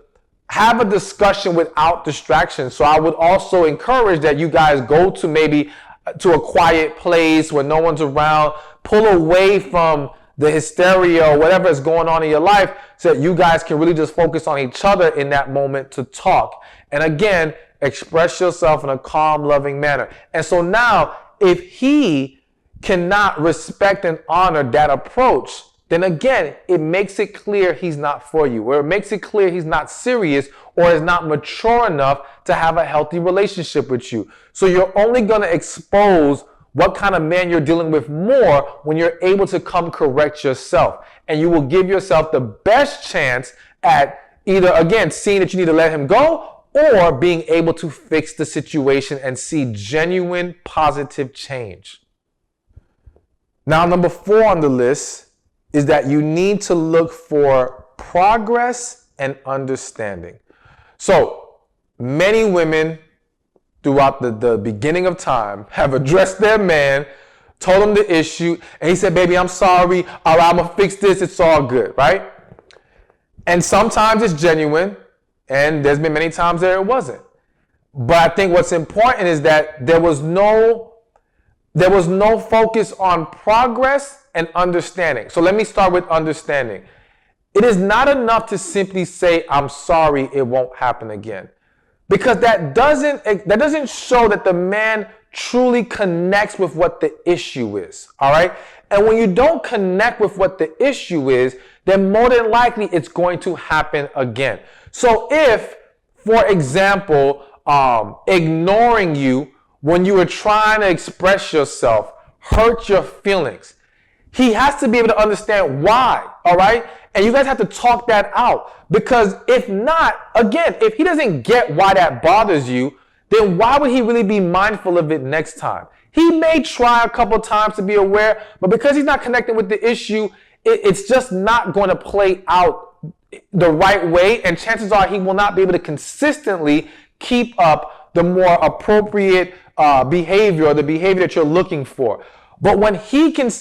have a discussion without distraction. So I would also encourage that you guys go to maybe to a quiet place where no one's around, pull away from the hysteria or whatever is going on in your life so that you guys can really just focus on each other in that moment to talk. And again, express yourself in a calm, loving manner. And so now, if he cannot respect and honor that approach, then again, it makes it clear he's not for you, or it makes it clear he's not serious or is not mature enough to have a healthy relationship with you. So you're only going to expose what kind of man you're dealing with more when you're able to come correct yourself. And you will give yourself the best chance at either, again, seeing that you need to let him go, or being able to fix the situation and see genuine positive change. Now, number 4 on the list is that you need to look for progress and understanding. So many women throughout the beginning of time have addressed their man, told him the issue, and he said, baby, I'm sorry. All right, I'm going to fix this. It's all good, right? And sometimes it's genuine. And there's been many times there it wasn't. But I think what's important is that there was no focus on progress and understanding. So let me start with understanding. It is not enough to simply say, I'm sorry, it won't happen again. Because that doesn't show that the man truly connects with what the issue is. All right. And when you don't connect with what the issue is, then more than likely it's going to happen again. So if, for example, ignoring you when you were trying to express yourself hurt your feelings, he has to be able to understand why, all right? And you guys have to talk that out, because if not, again, if he doesn't get why that bothers you, then why would he really be mindful of it next time? He may try a couple times to be aware, but because he's not connecting with the issue, it's just not going to play out the right way, and chances are he will not be able to consistently keep up the more appropriate behavior, or the behavior that you're looking for. But when he can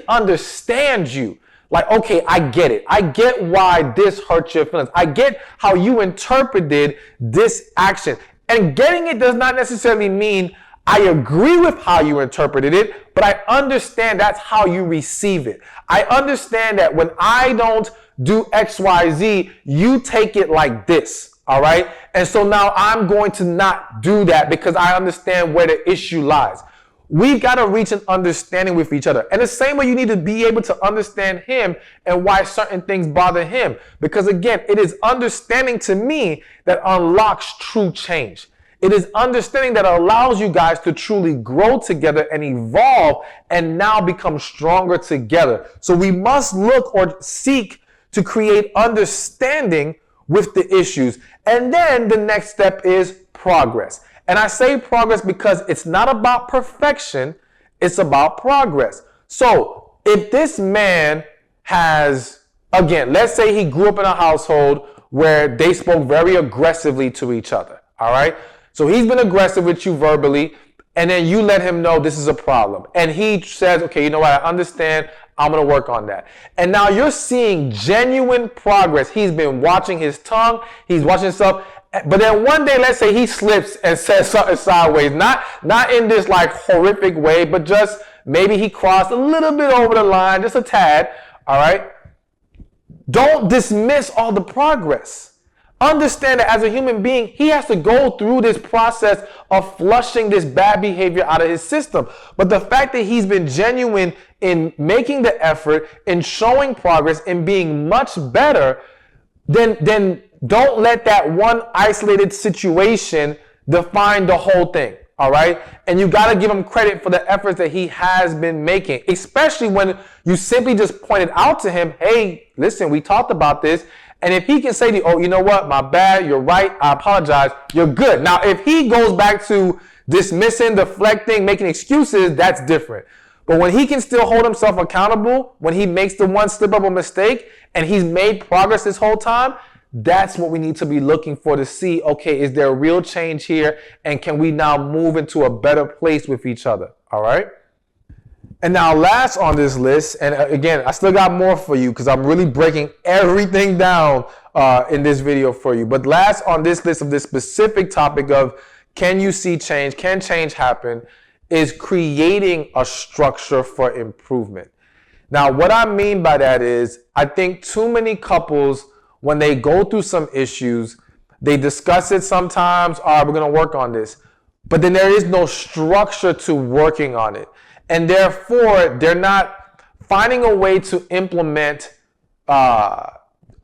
understand you, like, okay, I get it. I get why this hurt your feelings. I get how you interpreted this action. And getting it does not necessarily mean I agree with how you interpreted it, but I understand that's how you receive it. I understand that when I don't do X, Y, Z, you take it like this. All right. And so now I'm going to not do that because I understand where the issue lies. We've got to reach an understanding with each other. And the same way you need to be able to understand him and why certain things bother him. Because again, it is understanding to me that unlocks true change. It is understanding that allows you guys to truly grow together and evolve and now become stronger together. So we must look or seek to create understanding with the issues. And then the next step is progress. And I say progress because it's not about perfection, it's about progress. So if this man has, again, let's say he grew up in a household where they spoke very aggressively to each other, all right? So he's been aggressive with you verbally, and then you let him know this is a problem. And he says, okay, you know what, I understand, I'm going to work on that. And now you're seeing genuine progress. He's been watching his tongue, he's watching stuff. But then one day, let's say he slips and says something sideways, not in this like horrific way, but just maybe he crossed a little bit over the line, just a tad, all right? Don't dismiss all the progress. Understand that as a human being, he has to go through this process of flushing this bad behavior out of his system. But the fact that he's been genuine in making the effort, in showing progress, in being much better, then don't let that one isolated situation define the whole thing, all right? And you got to give him credit for the efforts that he has been making, especially when you simply just pointed out to him, hey, listen, we talked about this. And if he can say to you, oh, you know what, my bad, you're right, I apologize, you're good. Now, if he goes back to dismissing, deflecting, making excuses, that's different. But when he can still hold himself accountable, when he makes the one slip up a mistake and he's made progress this whole time, that's what we need to be looking for to see, okay, is there a real change here? And can we now move into a better place with each other? All right. And now last on this list, and again, I still got more for you because I'm really breaking everything down in this video for you. But last on this list of this specific topic of can you see change? Can change happen? Is creating a structure for improvement. Now, what I mean by that is I think too many couples, when they go through some issues, they discuss it sometimes, all right, we're going to work on this. But then there is no structure to working on it. And therefore, they're not finding a way to implement a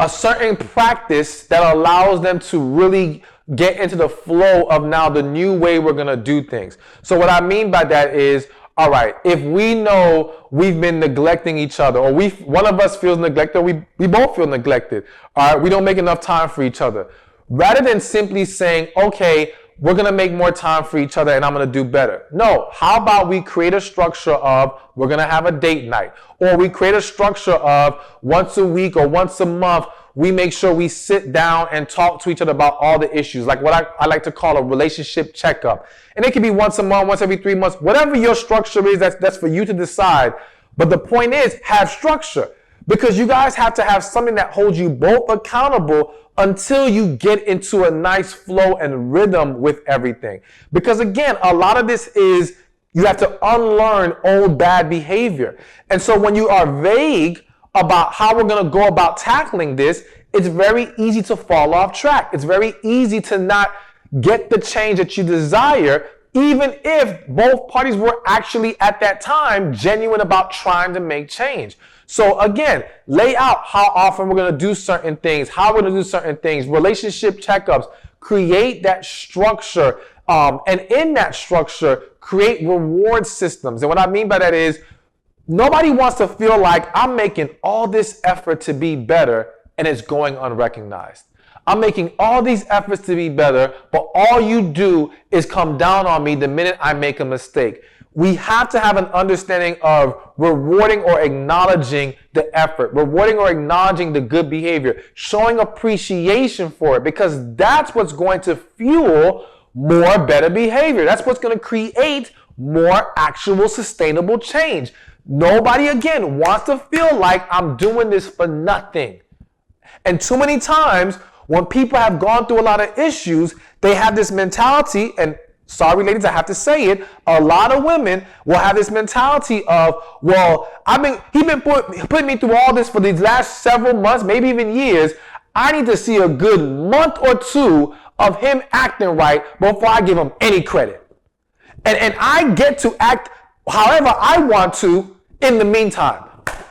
certain practice that allows them to really get into the flow of now the new way we're going to do things. So what I mean by that is, all right, if we know we've been neglecting each other, or one of us feels neglected, we both feel neglected, all right, we don't make enough time for each other. Rather than simply saying, okay, we're going to make more time for each other and I'm going to do better. No, how about we create a structure of we're going to have a date night, or we create a structure of once a week or once a month, we make sure we sit down and talk to each other about all the issues, like what I like to call a relationship checkup. And it can be once a month, once every 3 months, whatever your structure is, that's for you to decide. But the point is, have structure, because you guys have to have something that holds you both accountable until you get into a nice flow and rhythm with everything. Because again, a lot of this is you have to unlearn old bad behavior. And so when you are vague about how we're going to go about tackling this, it's very easy to fall off track. It's very easy to not get the change that you desire, even if both parties were actually at that time genuine about trying to make change. So again, lay out how often we're going to do certain things, how we're going to do certain things, relationship checkups, create that structure, and in that structure, create reward systems. And what I mean by that is, nobody wants to feel like I'm making all this effort to be better and it's going unrecognized. I'm making all these efforts to be better, but all you do is come down on me the minute I make a mistake. We have to have an understanding of rewarding or acknowledging the effort, rewarding or acknowledging the good behavior, showing appreciation for it, because that's what's going to fuel more better behavior. That's what's going to create more actual sustainable change. Nobody, again, wants to feel like I'm doing this for nothing. And too many times When people have gone through a lot of issues, they have this mentality, and sorry ladies, I have to say it, a lot of women will have this mentality of, well, he's been putting me through all this for these last several months, maybe even years. I need to see a good month or two of him acting right before I give him any credit. And I get to act however I want to in the meantime.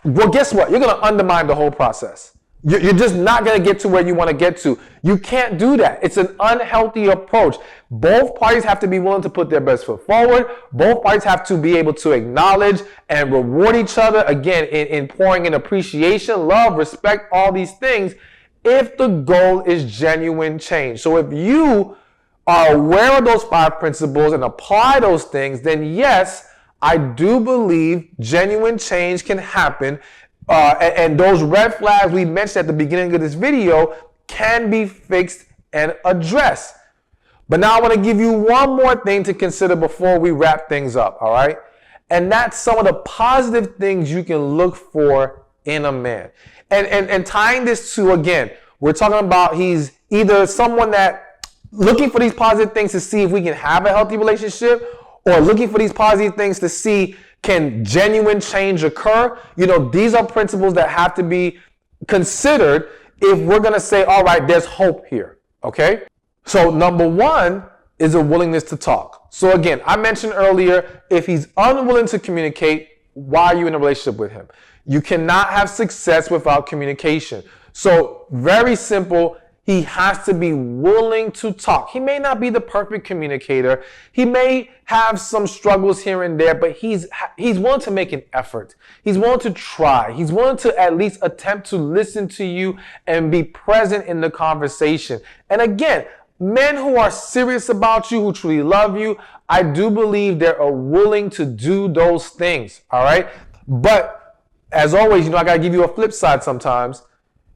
Well, guess what? You're going to undermine the whole process. You're just not going to get to where you want to get to. You can't do that. It's an unhealthy approach. Both parties have to be willing to put their best foot forward. Both parties have to be able to acknowledge and reward each other, again, in pouring in appreciation, love, respect, all these things, if the goal is genuine change. So if you are aware of those 5 principles and apply those things, then yes, I do believe genuine change can happen. And those red flags we mentioned at the beginning of this video can be fixed and addressed. But now I want to give you one more thing to consider before we wrap things up, all right? And that's some of the positive things you can look for in a man. And tying this to, again, we're talking about he's either someone that looking for these positive things to see if we can have a healthy relationship, or looking for these positive things to see can genuine change occur. You know, these are principles that have to be considered if we're going to say, all right, there's hope here. Okay. So number 1 is a willingness to talk. So again, I mentioned earlier, if he's unwilling to communicate, why are you in a relationship with him? You cannot have success without communication. So very simple. He has to be willing to talk. He may not be the perfect communicator. He may have some struggles here and there, but he's willing to make an effort. He's willing to try. He's willing to at least attempt to listen to you and be present in the conversation. And again, men who are serious about you, who truly love you, I do believe they are willing to do those things. All right. But as always, I got to give you a flip side sometimes.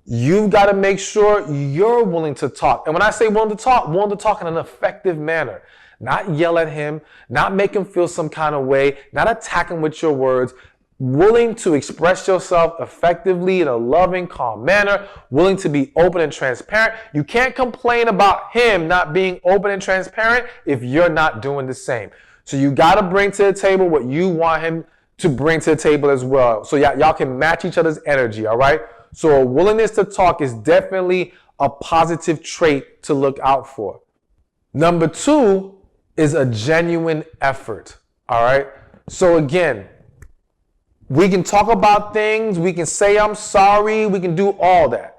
You've got to make sure you're willing to talk. And when I say willing to talk in an effective manner. Not yell at him, not make him feel some kind of way, not attack him with your words. Willing to express yourself effectively in a loving, calm manner. Willing to be open and transparent. You can't complain about him not being open and transparent if you're not doing the same. So you got to bring to the table what you want him to bring to the table as well. So y'all can match each other's energy, all right? So a willingness to talk is definitely a positive trait to look out for. Number 2 is a genuine effort, all right? So again, we can talk about things, we can say I'm sorry, we can do all that.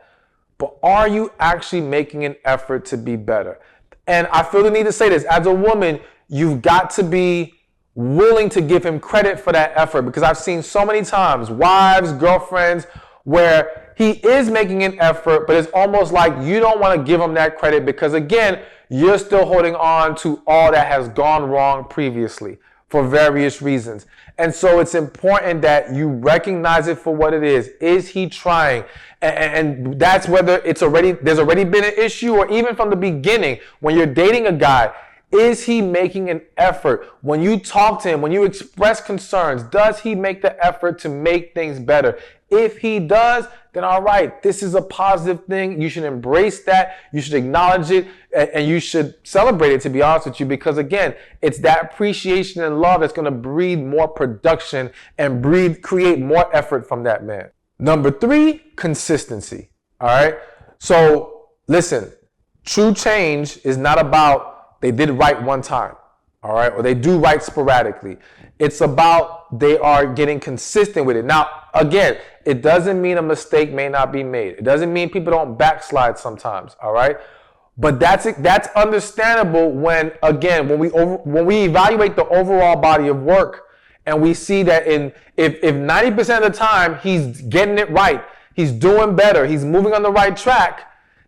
But are you actually making an effort to be better? And I feel the need to say this. As a woman, you've got to be willing to give him credit for that effort, because I've seen so many times, wives, girlfriends, where he is making an effort, but it's almost like you don't want to give him that credit because, again, you're still holding on to all that has gone wrong previously for various reasons. And so it's important that you recognize it for what it is. Is he trying? And that's whether there's already been an issue, or even from the beginning when you're dating a guy. Is he making an effort? When you talk to him, when you express concerns, does he make the effort to make things better? If he does, then all right, this is a positive thing. You should embrace that. You should acknowledge it, and you should celebrate it, to be honest with you, because again, it's that appreciation and love that's going to breed more production and create more effort from that man. Number 3, consistency. All right. So listen, true change is not about they did right one time, all right, or they do right sporadically. It's about they are getting consistent with it. Now, again, it doesn't mean a mistake may not be made. It doesn't mean people don't backslide sometimes, all right? But that's understandable when, again, when we evaluate the overall body of work and we see that if 90% of the time he's getting it right, he's doing better, he's moving on the right track,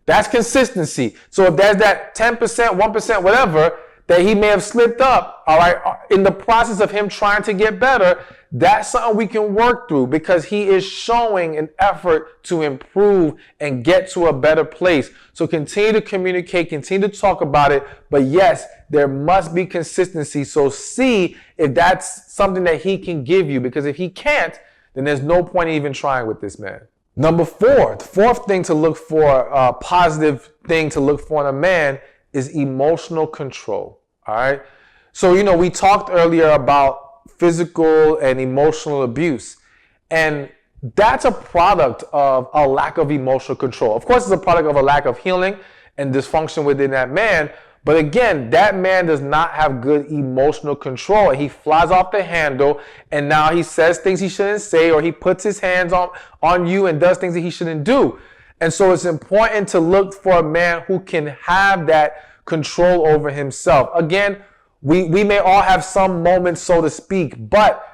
that's consistency. So if there's that 10%, 1%, whatever, that he may have slipped up, all right, in the process of him trying to get better, that's something we can work through because he is showing an effort to improve and get to a better place. So continue to communicate, continue to talk about it, but yes, there must be consistency. So see if that's something that he can give you, because if he can't, then there's no point in even trying with this man. Number four, the fourth thing to look for, a positive thing to look for in a man is emotional control. All right. So, we talked earlier about physical and emotional abuse. And that's a product of a lack of emotional control. Of course, it's a product of a lack of healing and dysfunction within that man. But again, that man does not have good emotional control. He flies off the handle, and now he says things he shouldn't say, or he puts his hands on you and does things that he shouldn't do. And so it's important to look for a man who can have that control over himself. Again, we may all have some moments, so to speak, but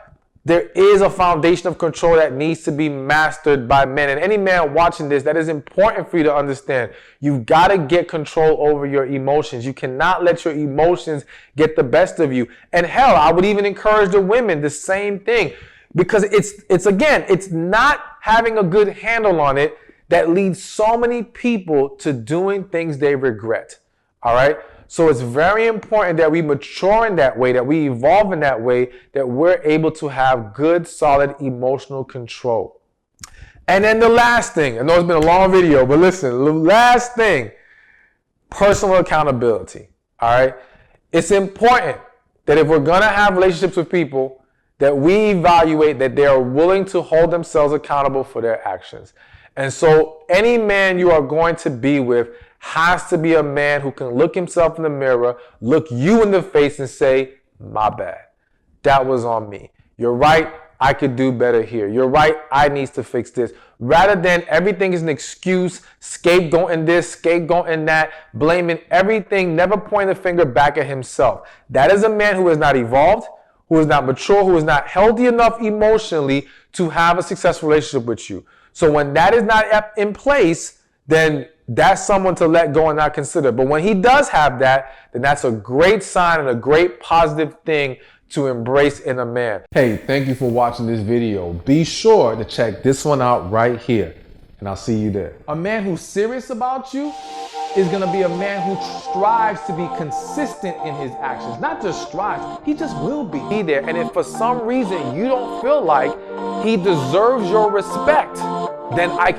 there is a foundation of control that needs to be mastered by men. And any man watching this, that is important for you to understand. You've got to get control over your emotions. You cannot let your emotions get the best of you. And hell, I would even encourage the women the same thing, because it's not having a good handle on it that leads so many people to doing things they regret. All right. So it's very important that we mature in that way, that we evolve in that way, that we're able to have good, solid emotional control. And then the last thing, I know it's been a long video, but listen, the last thing, personal accountability. All right. It's important that if we're going to have relationships with people, that we evaluate that they are willing to hold themselves accountable for their actions. And so any man you are going to be with has to be a man who can look himself in the mirror, look you in the face and say, my bad. That was on me. You're right. I could do better here. You're right. I need to fix this. Rather than everything is an excuse, scapegoating this, scapegoating that, blaming everything, never pointing the finger back at himself. That is a man who is not evolved, who is not mature, who is not healthy enough emotionally to have a successful relationship with you. So when that is not in place, then that's someone to let go and not consider. But when he does have that, then that's a great sign and a great positive thing to embrace in a man. Hey, thank you for watching this video. Be sure to check this one out right here, and I'll see you there. A man who's serious about you is going to be a man who strives to be consistent in his actions. Not just strives, he just will be there. And if for some reason you don't feel like he deserves your respect, then I